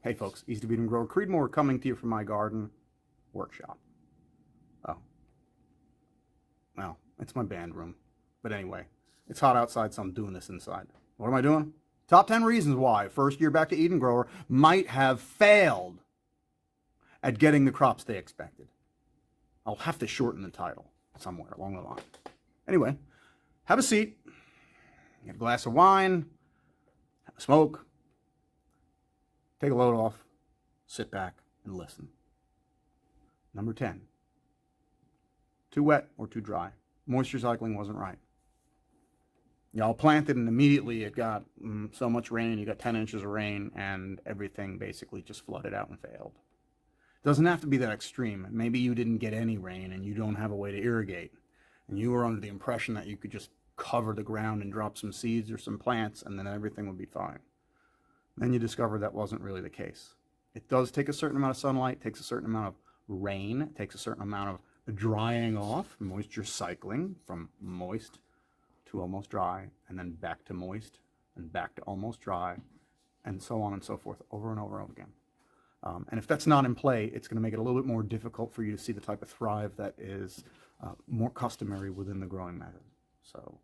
Hey folks, Easy to Beat and Grower Creedmoor coming to you from my garden workshop. Oh, well, it's my band room. But anyway, it's hot outside, so I'm doing this inside. What am I doing? Top 10 reasons why first year back to Eden grower might have failed at getting the crops they expected. I'll have to shorten the title somewhere along the line. Anyway, have a seat, get a glass of wine, have a smoke, take a load off, sit back, and listen. Number 10, too wet or too dry. Moisture cycling wasn't right. Y'all planted and immediately it got so much rain, you got 10 inches of rain, and everything basically just flooded out and failed. It doesn't have to be that extreme. Maybe you didn't get any rain and you don't have a way to irrigate, and you were under the impression that you could just cover the ground and drop some seeds or some plants and then everything would be fine. Then you discover that wasn't really the case. It does take a certain amount of sunlight, takes a certain amount of rain, takes a certain amount of drying off, moisture cycling from moist to almost dry, and then back to moist, and back to almost dry, and so on and so forth, over and over again. And if that's not in play, it's going to make it a little bit more difficult for you to see the type of thrive that is more customary within the growing method. So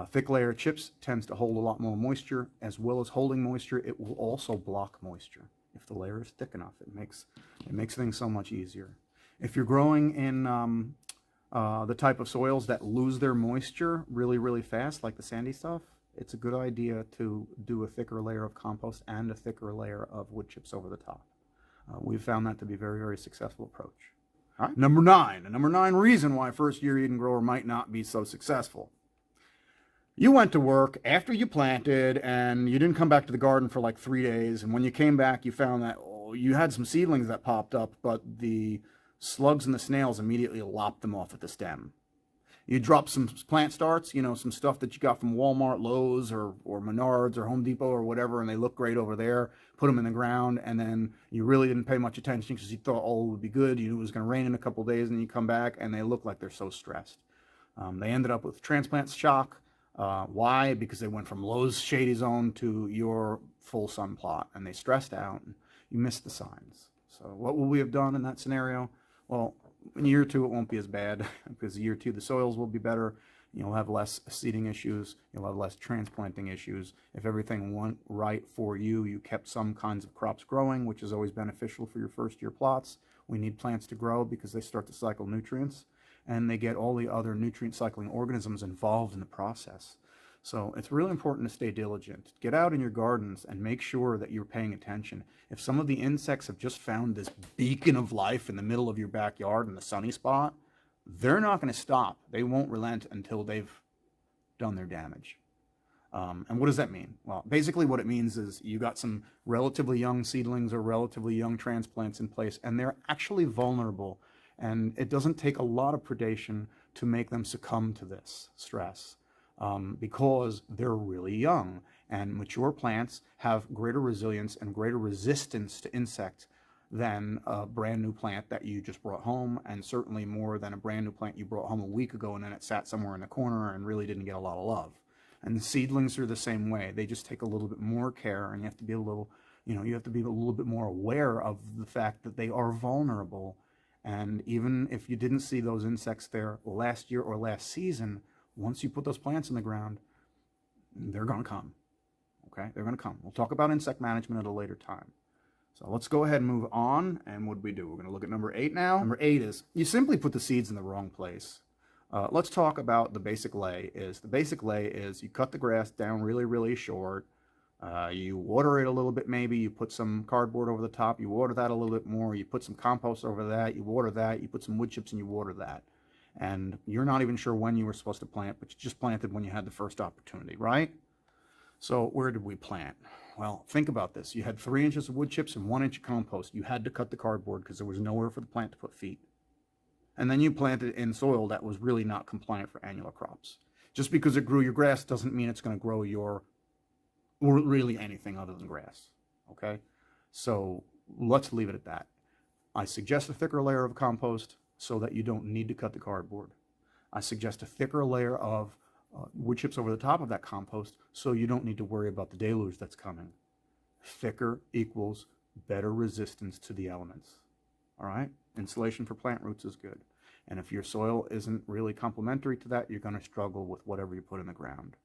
thick layer chips tends to hold a lot more moisture. As well as holding moisture, it will also block moisture. If the layer is thick enough, it makes things so much easier. If you're growing in the type of soils that lose their moisture really, really fast, like the sandy stuff, it's a good idea to do a thicker layer of compost and a thicker layer of wood chips over the top. We've found that to be a very, very successful approach. All right. Number 9. The number 9 reason why first year Eden grower might not be so successful. You went to work after you planted and you didn't come back to the garden for like 3 days. And when you came back, you found that you had some seedlings that popped up, but the slugs and the snails immediately lopped them off at the stem. You dropped some plant starts, some stuff that you got from Walmart, Lowe's, or Menards, or Home Depot, or whatever, and they look great over there. Put them in the ground, and then you really didn't pay much attention because you thought, it would be good. You knew it was going to rain in a couple of days, and you come back, and they look like they're so stressed. They ended up with transplant shock. Why? Because they went from Lowe's shady zone to your full sun plot, and they stressed out, and you missed the signs. So what will we have done in that scenario? Well, in year 2, it won't be as bad because year 2, the soils will be better. You'll have less seeding issues. You'll have less transplanting issues. If everything went right for you, you kept some kinds of crops growing, which is always beneficial for your first year plots. We need plants to grow because they start to cycle nutrients, and they get all the other nutrient cycling organisms involved in the process. So it's really important to stay diligent. Get out in your gardens and make sure that you're paying attention. If some of the insects have just found this beacon of life in the middle of your backyard in the sunny spot, they're not going to stop. They won't relent until they've done their damage. And what does that mean? Well, basically what it means is you got some relatively young seedlings or relatively young transplants in place, and they're actually vulnerable. And it doesn't take a lot of predation to make them succumb to this stress. Because they're really young, and mature plants have greater resilience and greater resistance to insects than a brand new plant that you just brought home, and certainly more than a brand new plant you brought home a week ago and then it sat somewhere in the corner and really didn't get a lot of love. And the seedlings are the same way. They just take a little bit more care, and you have to be a little bit more aware of the fact that they are vulnerable. And even if you didn't see those insects there last year or last season, once you put those plants in the ground, they're going to come. Okay? They're going to come. We'll talk about insect management at a later time. So let's go ahead and move on. And what do? We're going to look at number 8 now. Number 8 is you simply put the seeds in the wrong place. Let's talk about the basic lay. The basic lay is you cut the grass down really, really short. You water it a little bit maybe. You put some cardboard over the top. You water that a little bit more. You put some compost over that. You water that. You put some wood chips and you water that. And you're not even sure when you were supposed to plant, but you just planted when you had the first opportunity, right? So where did we plant? Well, think about this. You had 3 inches of wood chips and 1 inch of compost. You had to cut the cardboard because there was nowhere for the plant to put feet. And then you planted in soil that was really not compliant for annual crops. Just because it grew your grass doesn't mean it's going to grow or really anything other than grass, okay? So let's leave it at that. I suggest a thicker layer of compost so that you don't need to cut the cardboard. I suggest a thicker layer of wood chips over the top of that compost so you don't need to worry about the deluge that's coming. Thicker equals better resistance to the elements. All right? Insulation for plant roots is good. And if your soil isn't really complementary to that, you're going to struggle with whatever you put in the ground.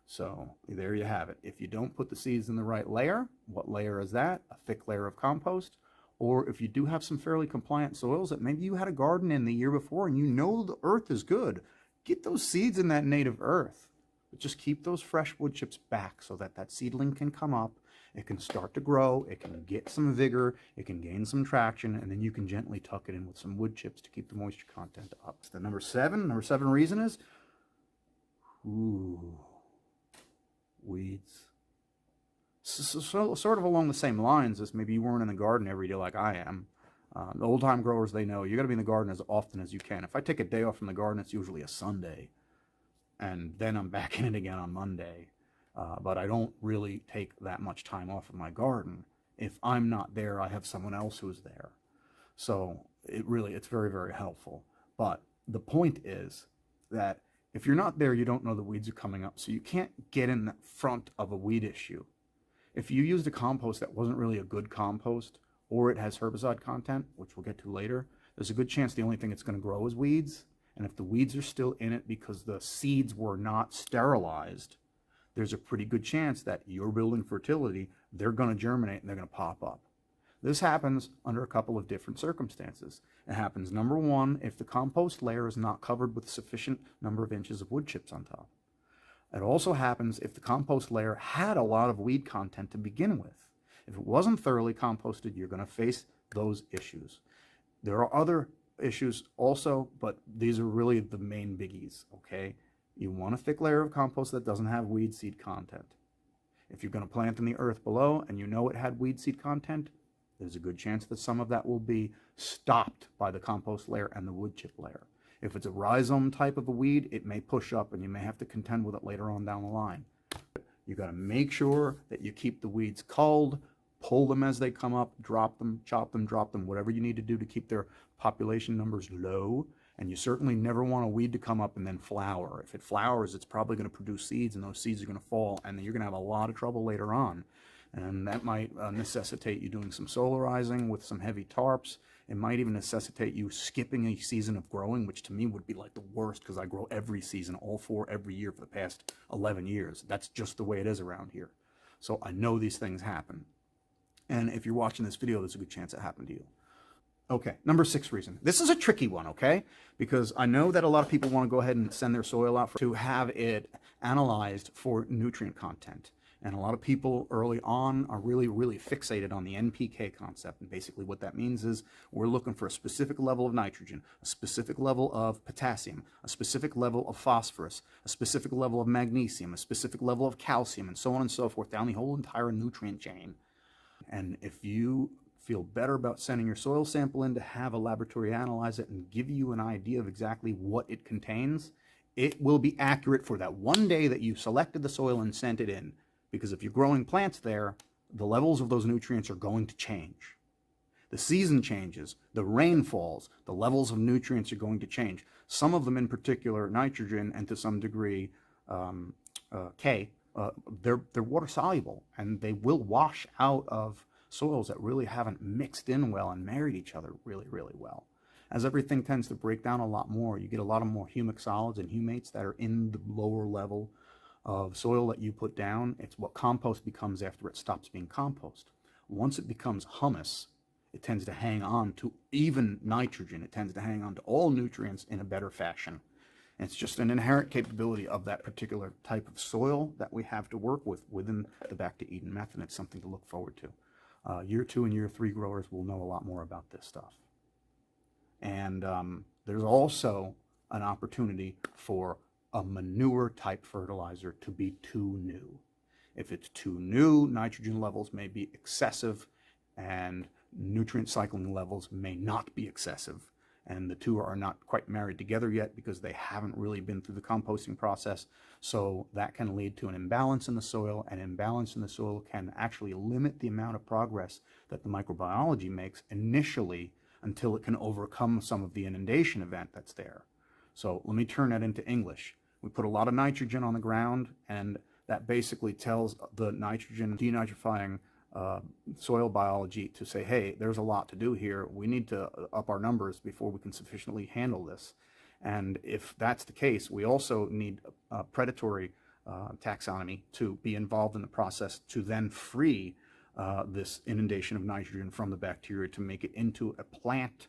So there you have it. If you don't put the seeds in the right layer, what layer is that? A thick layer of compost. Or if you do have some fairly compliant soils that maybe you had a garden in the year before and you know the earth is good, get those seeds in that native earth. But just keep those fresh wood chips back so that that seedling can come up, it can start to grow, it can get some vigor, it can gain some traction, and then you can gently tuck it in with some wood chips to keep the moisture content up. So the number seven reason is, weeds. So sort of along the same lines as maybe you weren't in the garden every day like I am. The old-time growers, they know you got to be in the garden as often as you can. If I take a day off from the garden, it's usually a Sunday, and then I'm back in it again on Monday. But I don't really take that much time off of my garden. If I'm not there, I have someone else who's there. So it's very, very helpful. But the point is that if you're not there, you don't know the weeds are coming up. So you can't get in the front of a weed issue. If you used a compost that wasn't really a good compost, or it has herbicide content, which we'll get to later, there's a good chance the only thing it's going to grow is weeds. And if the weeds are still in it because the seeds were not sterilized, there's a pretty good chance that you're building fertility, they're going to germinate and they're going to pop up. This happens under a couple of different circumstances. It happens, number one, if the compost layer is not covered with sufficient number of inches of wood chips on top. It also happens if the compost layer had a lot of weed content to begin with. If it wasn't thoroughly composted, you're going to face those issues. There are other issues also, but these are really the main biggies, okay? You want a thick layer of compost that doesn't have weed seed content. If you're going to plant in the earth below and you know it had weed seed content, there's a good chance that some of that will be stopped by the compost layer and the wood chip layer. If it's a rhizome type of a weed, it may push up and you may have to contend with it later on down the line. You got to make sure that you keep the weeds culled, pull them as they come up, drop them, chop them, drop them, whatever you need to do to keep their population numbers low. And you certainly never want a weed to come up and then flower. If it flowers, it's probably going to produce seeds, and those seeds are going to fall, and then you're going to have a lot of trouble later on. And that might necessitate you doing some solarizing with some heavy tarps. It might even necessitate you skipping a season of growing, which to me would be like the worst because I grow every season, all four every year for the past 11 years. That's just the way it is around here. So I know these things happen. And if you're watching this video, there's a good chance it happened to you. Okay, number 6 reason. This is a tricky one, okay? Because I know that a lot of people want to go ahead and send their soil out to have it analyzed for nutrient content. And a lot of people early on are really, really fixated on the NPK concept. And basically what that means is we're looking for a specific level of nitrogen, a specific level of potassium, a specific level of phosphorus, a specific level of magnesium, a specific level of calcium, and so on and so forth down the whole entire nutrient chain. And if you feel better about sending your soil sample in to have a laboratory analyze it and give you an idea of exactly what it contains, it will be accurate for that one day that you selected the soil and sent it in. Because if you're growing plants there, the levels of those nutrients are going to change. The season changes, the rain falls, the levels of nutrients are going to change. Some of them in particular, nitrogen, and to some degree K, they're water soluble, and they will wash out of soils that really haven't mixed in well and married each other really, really well. As everything tends to break down a lot more, you get a lot of more humic solids and humates that are in the lower level of soil that you put down. It's what compost becomes after it stops being compost. Once it becomes humus, it tends to hang on to even nitrogen. It tends to hang on to all nutrients in a better fashion. And it's just an inherent capability of that particular type of soil that we have to work with within the Back to Eden method. It's something to look forward to. Year 2 and year 3 growers will know a lot more about this stuff. And there's also an opportunity for a manure type fertilizer to be too new. If it's too new, nitrogen levels may be excessive and nutrient cycling levels may not be excessive. And the two are not quite married together yet because they haven't really been through the composting process. So that can lead to an imbalance in the soil, and imbalance in the soil can actually limit the amount of progress that the microbiology makes initially until it can overcome some of the inundation event that's there. So let me turn that into English. We put a lot of nitrogen on the ground, and that basically tells the nitrogen denitrifying soil biology to say, hey, there's a lot to do here. We need to up our numbers before we can sufficiently handle this. And if that's the case, we also need predatory taxonomy to be involved in the process to then free this inundation of nitrogen from the bacteria to make it into a plant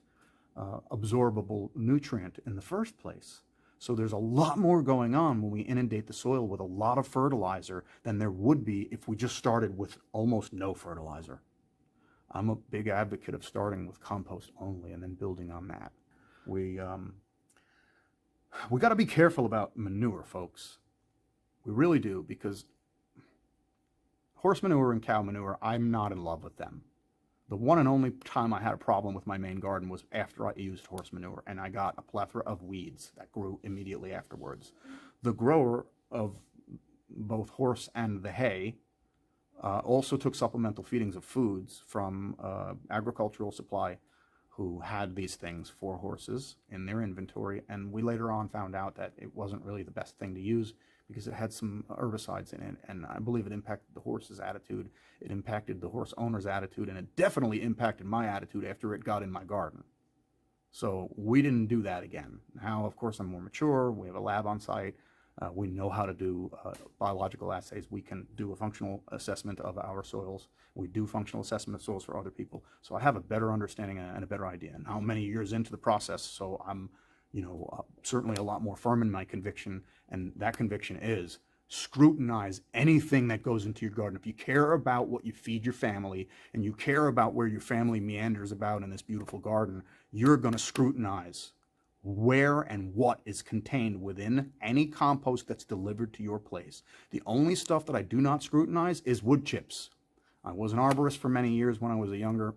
absorbable nutrient in the first place. So there's a lot more going on when we inundate the soil with a lot of fertilizer than there would be if we just started with almost no fertilizer. I'm a big advocate of starting with compost only and then building on that. We got to be careful about manure, folks. We really do, because horse manure and cow manure, I'm not in love with them. The one and only time I had a problem with my main garden was after I used horse manure, and I got a plethora of weeds that grew immediately afterwards. The grower of both horse and the hay also took supplemental feedings of foods from agricultural supply who had these things for horses in their inventory, and we later on found out that it wasn't really the best thing to use because it had some herbicides in it, and I believe it impacted the horse's attitude, it impacted the horse owner's attitude, and it definitely impacted my attitude after it got in my garden. So we didn't do that again. Now, of course, I'm more mature, we have a lab on site, we know how to do biological assays, we can do a functional assessment of our soils, we do functional assessment of soils for other people, so I have a better understanding and a better idea. Now, many years into the process, so I'm certainly a lot more firm in my conviction, and that conviction is scrutinize anything that goes into your garden. If you care about what you feed your family and you care about where your family meanders about in this beautiful garden, you're going to scrutinize where and what is contained within any compost that's delivered to your place. The only stuff that I do not scrutinize is wood chips. I was an arborist for many years when I was younger.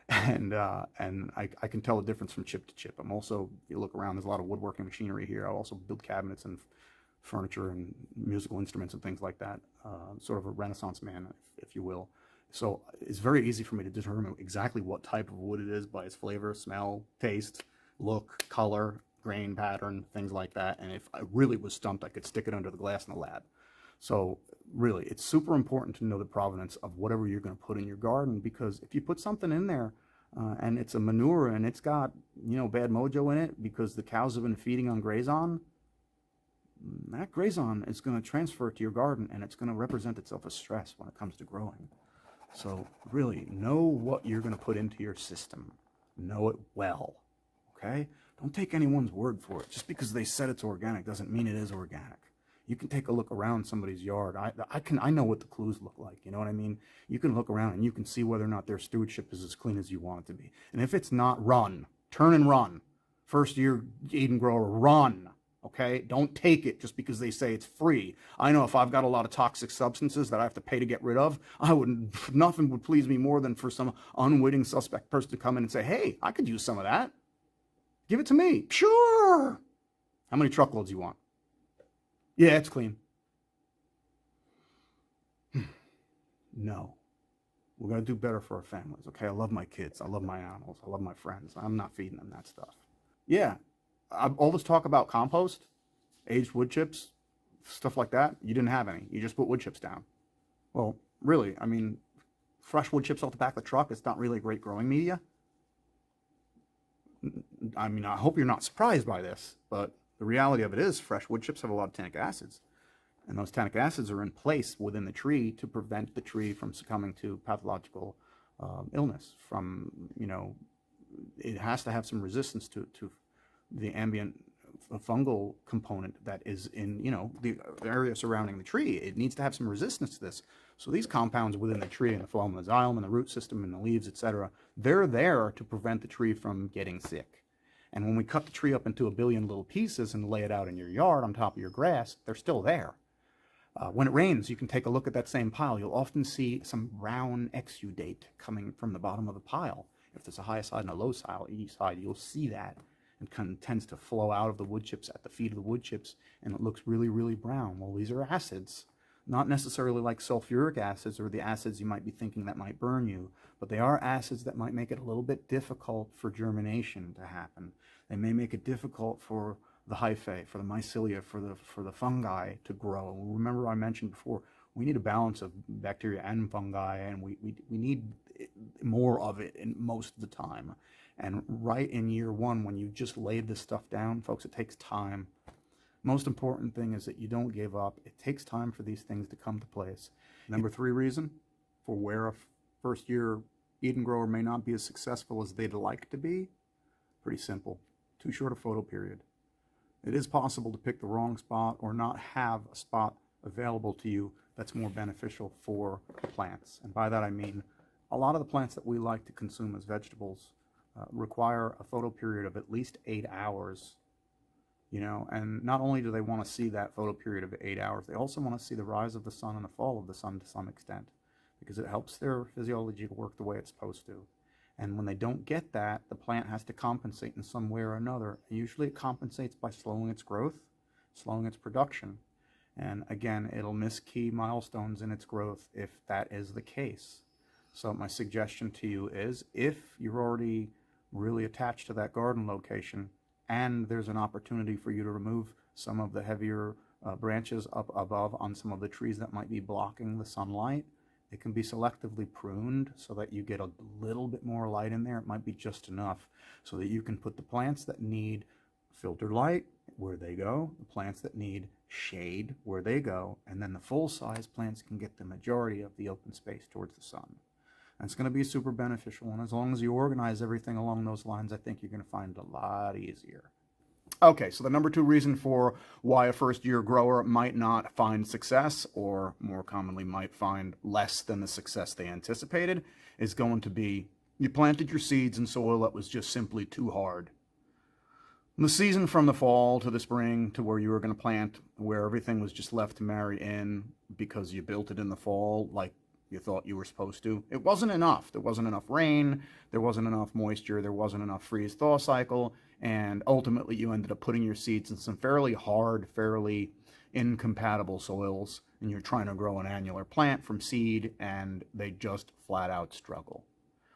And I can tell the difference from chip to chip. I'm also, if you look around, there's a lot of woodworking machinery here. I also build cabinets and furniture and musical instruments and things like that. Sort of a Renaissance man, if you will. So it's very easy for me to determine exactly what type of wood it is by its flavor, smell, taste, look, color, grain pattern, things like that. And if I really was stumped, I could stick it under the glass in the lab. So really, it's super important to know the provenance of whatever you're going to put in your garden, because if you put something in there and it's a manure and it's got, bad mojo in it because the cows have been feeding on grazon, that grazon is going to transfer to your garden and it's going to represent itself as stress when it comes to growing. So really, know what you're going to put into your system. Know it well, okay? Don't take anyone's word for it. Just because they said it's organic doesn't mean it is organic. You can take a look around somebody's yard. I know what the clues look like, you know what I mean? You can look around and you can see whether or not their stewardship is as clean as you want it to be. And if it's not, run. Turn and run. First year Eden grower, run, okay? Don't take it just because they say it's free. I know if I've got a lot of toxic substances that I have to pay to get rid of, nothing would please me more than for some unwitting suspect person to come in and say, hey, I could use some of that. Give it to me. Sure. How many truckloads you want? Yeah, it's clean. No. We're going to do better for our families, okay? I love my kids. I love my animals. I love my friends. I'm not feeding them that stuff. Yeah. All this talk about compost, aged wood chips, stuff like that, you didn't have any. You just put wood chips down. Well, really, I mean, fresh wood chips off the back of the truck, it's not really a great growing media. I mean, I hope you're not surprised by this, but the reality of it is fresh wood chips have a lot of tannic acids, and those tannic acids are in place within the tree to prevent the tree from succumbing to pathological illness. It has to have some resistance to the ambient fungal component that is in, the area surrounding the tree. It needs to have some resistance to this. So these compounds within the tree, and the phloem, the xylem, and the root system, and the leaves, etc., they're there to prevent the tree from getting sick. And when we cut the tree up into a billion little pieces and lay it out in your yard on top of your grass, they're still there. When it rains, you can take a look at that same pile. You'll often see some brown exudate coming from the bottom of the pile. If there's a high side and a low side, you'll see that. It tends to flow out of the wood chips at the feet of the wood chips, and it looks really, really brown. Well, these are acids. Not necessarily like sulfuric acids or the acids you might be thinking that might burn you, but they are acids that might make it a little bit difficult for germination to happen. They may make it difficult for the hyphae, for the mycelia, for the fungi to grow. Remember I mentioned before, We need a balance of bacteria and fungi, and we need more of it in most of the time. And right in year one, when you just laid this stuff down, folks, it takes time. Most important thing is that you don't give up. It takes time for these things to come to place. Number 3 reason for where a first year Eden grower may not be as successful as they'd like to be, pretty simple. Too short a photo period. It is possible to pick the wrong spot or not have a spot available to you that's more beneficial for plants. And by that I mean a lot of the plants that we like to consume as vegetables require a photo period of at least 8 hours. You know, and not only do they want to see that photo period of 8 hours, they also want to see the rise of the sun and the fall of the sun to some extent, because it helps their physiology to work the way it's supposed to. And when they don't get that, the plant has to compensate in some way or another. Usually it compensates by slowing its growth, slowing its production. And again, it'll miss key milestones in its growth if that is the case. So my suggestion to you is, if you're already really attached to that garden location, and there's an opportunity for you to remove some of the heavier branches up above on some of the trees that might be blocking the sunlight, it can be selectively pruned so that you get a little bit more light in there. It might be just enough so that you can put the plants that need filtered light where they go, the plants that need shade where they go, and then the full-size plants can get the majority of the open space towards the sun. And it's going to be super beneficial, and as long as you organize everything along those lines, I think you're going to find it a lot easier. Okay, so the number 2 reason for why a first-year grower might not find success, or more commonly might find less than the success they anticipated, is going to be you planted your seeds in soil that was just simply too hard. The season from the fall to the spring to where you were going to plant, where everything was just left to marry in because you built it in the fall like you thought you were supposed to, it wasn't enough. There wasn't enough rain, there wasn't enough moisture, there wasn't enough freeze-thaw cycle, and ultimately you ended up putting your seeds in some fairly hard, fairly incompatible soils, and you're trying to grow an annular plant from seed, and they just flat out struggle.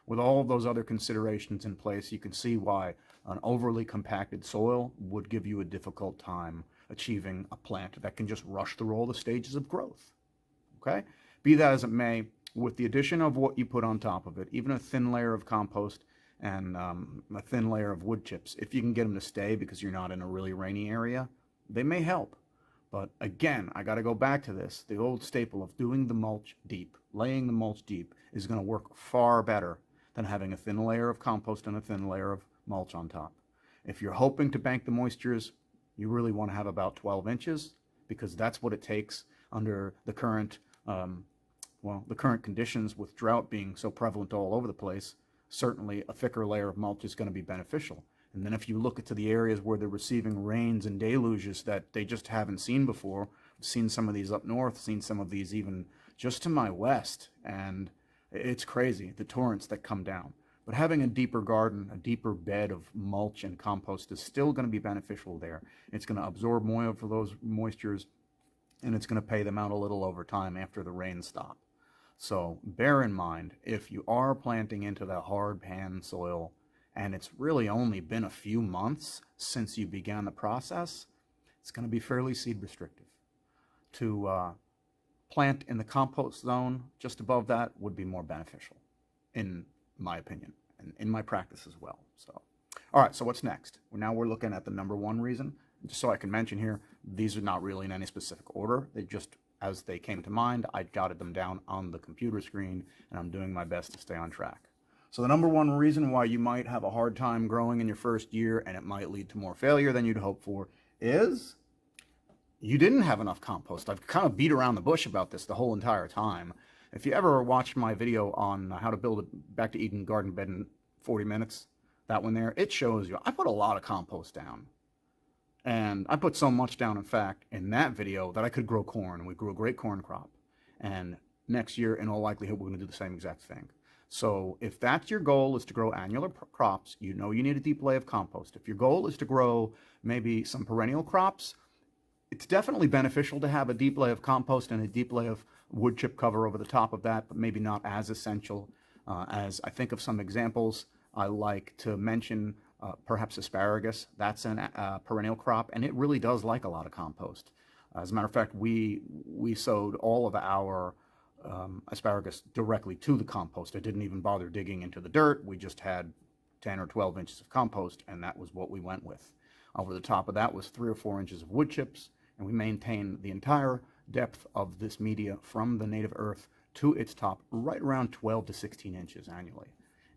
With all of those other considerations in place, you can see why an overly compacted soil would give you a difficult time achieving a plant that can just rush through all the stages of growth. Okay? Be that as it may, with the addition of what you put on top of it, even a thin layer of compost and a thin layer of wood chips, if you can get them to stay because you're not in a really rainy area, they may help. But again, I got to go back to this. The old staple of doing the mulch deep, laying the mulch deep, is going to work far better than having a thin layer of compost and a thin layer of mulch on top. If you're hoping to bank the moistures, you really want to have about 12 inches, because that's what it takes under the current the current conditions with drought being so prevalent all over the place. Certainly a thicker layer of mulch is going to be beneficial. And then if you look into the areas where they're receiving rains and deluges that they just haven't seen before, I've seen some of these up north, seen some of these even just to my west, and it's crazy, the torrents that come down. But having a deeper garden, a deeper bed of mulch and compost is still going to be beneficial there. It's going to absorb more of those moistures, and it's going to pay them out a little over time after the rains stop. So bear in mind, if you are planting into that hard pan soil, and it's really only been a few months since you began the process, it's going to be fairly seed restrictive. To plant in the compost zone just above that would be more beneficial, in my opinion, and in my practice as well. So, all right, so what's next? Now we're looking at the number 1 reason. Just so I can mention here, these are not really in any specific order. They just, as they came to mind, I jotted them down on the computer screen, and I'm doing my best to stay on track. So the number 1 reason why you might have a hard time growing in your first year, and it might lead to more failure than you'd hope for, is you didn't have enough compost. I've kind of beat around the bush about this the whole entire time. If you ever watched my video on how to build a Back to Eden garden bed in 40 minutes, that one there, it shows you I put a lot of compost down. And I put so much down, in fact, in that video that I could grow corn. We grew a great corn crop. And next year, in all likelihood, we're going to do the same exact thing. So if that's your goal, is to grow annular crops, you know you need a deep layer of compost. If your goal is to grow maybe some perennial crops, it's definitely beneficial to have a deep layer of compost and a deep layer of wood chip cover over the top of that, but maybe not as essential. As I think of some examples, I like to mention perhaps asparagus. That's a perennial crop, and it really does like a lot of compost. As a matter of fact, we sowed all of our asparagus directly to the compost. I didn't even bother digging into the dirt. We just had 10 or 12 inches of compost, and that was what we went with. Over the top of that was 3 or 4 inches of wood chips, and we maintained the entire depth of this media from the native earth to its top right around 12 to 16 inches annually.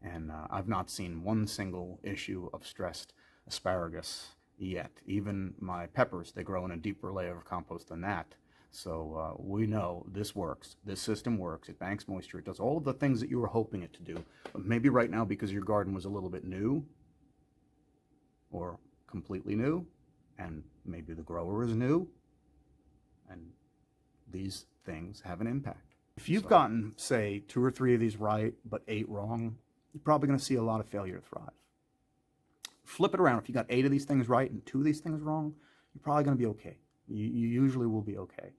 And I've not seen one single issue of stressed asparagus yet. Even my peppers, they grow in a deeper layer of compost than that. So we know this works. This system works. It banks moisture. It does all of the things that you were hoping it to do. But maybe right now, because your garden was a little bit new or completely new, and maybe the grower is new, and these things have an impact. If you've gotten, say, 2 or 3 of these right, but 8 wrong, you're probably going to see a lot of failure thrive. Flip it around. If you got 8 of these things right and 2 of these things wrong, you're probably going to be okay. You usually will be okay.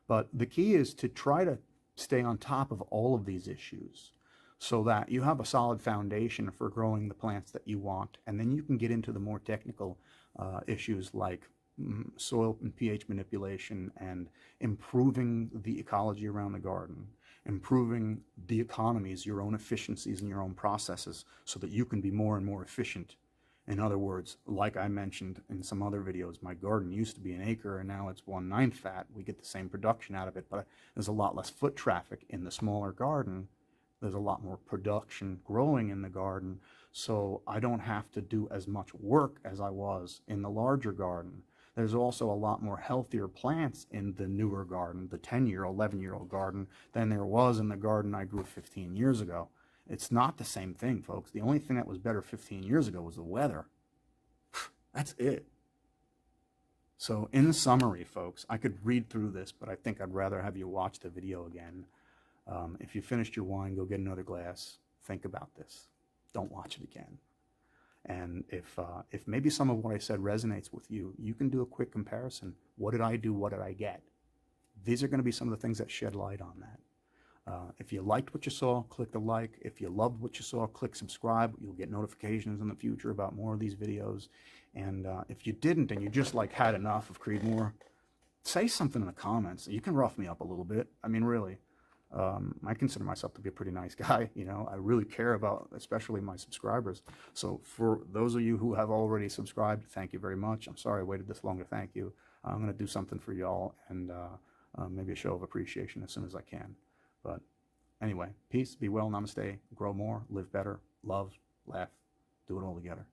But the key is to try to stay on top of all of these issues so that you have a solid foundation for growing the plants that you want. And then you can get into the more technical issues like soil and pH manipulation and improving the ecology around the garden, improving the economies, your own efficiencies and your own processes so that you can be more and more efficient. In other words, like I mentioned in some other videos, my garden used to be an acre and now it's 1/9 that. We get the same production out of it, but there's a lot less foot traffic in the smaller garden. There's a lot more production growing in the garden, so I don't have to do as much work as I was in the larger garden. There's also a lot more healthier plants in the newer garden, the 10-year, 11-year-old garden, than there was in the garden I grew 15 years ago. It's not the same thing, folks. The only thing that was better 15 years ago was the weather. That's it. So in summary, folks, I could read through this, but I think I'd rather have you watch the video again. If you finished your wine, go get another glass. Think about this. Don't watch it again. And if maybe some of what I said resonates with you, you can do a quick comparison. What did I do? What did I get? These are going to be some of the things that shed light on that. If you liked what you saw, click the like. If you loved what you saw, click subscribe. You'll get notifications in the future about more of these videos. And if you didn't and you just like had enough of Creedmoor, say something in the comments. You can rough me up a little bit. I mean, really. I consider myself to be a pretty nice guy. You know, I really care about especially my subscribers. So for those of you who have already subscribed, thank you very much. I'm sorry I waited this long to thank you. I'm going to do something for y'all and maybe a show of appreciation as soon as I can. But anyway, peace, be well, namaste, grow more, live better, love, laugh, do it all together.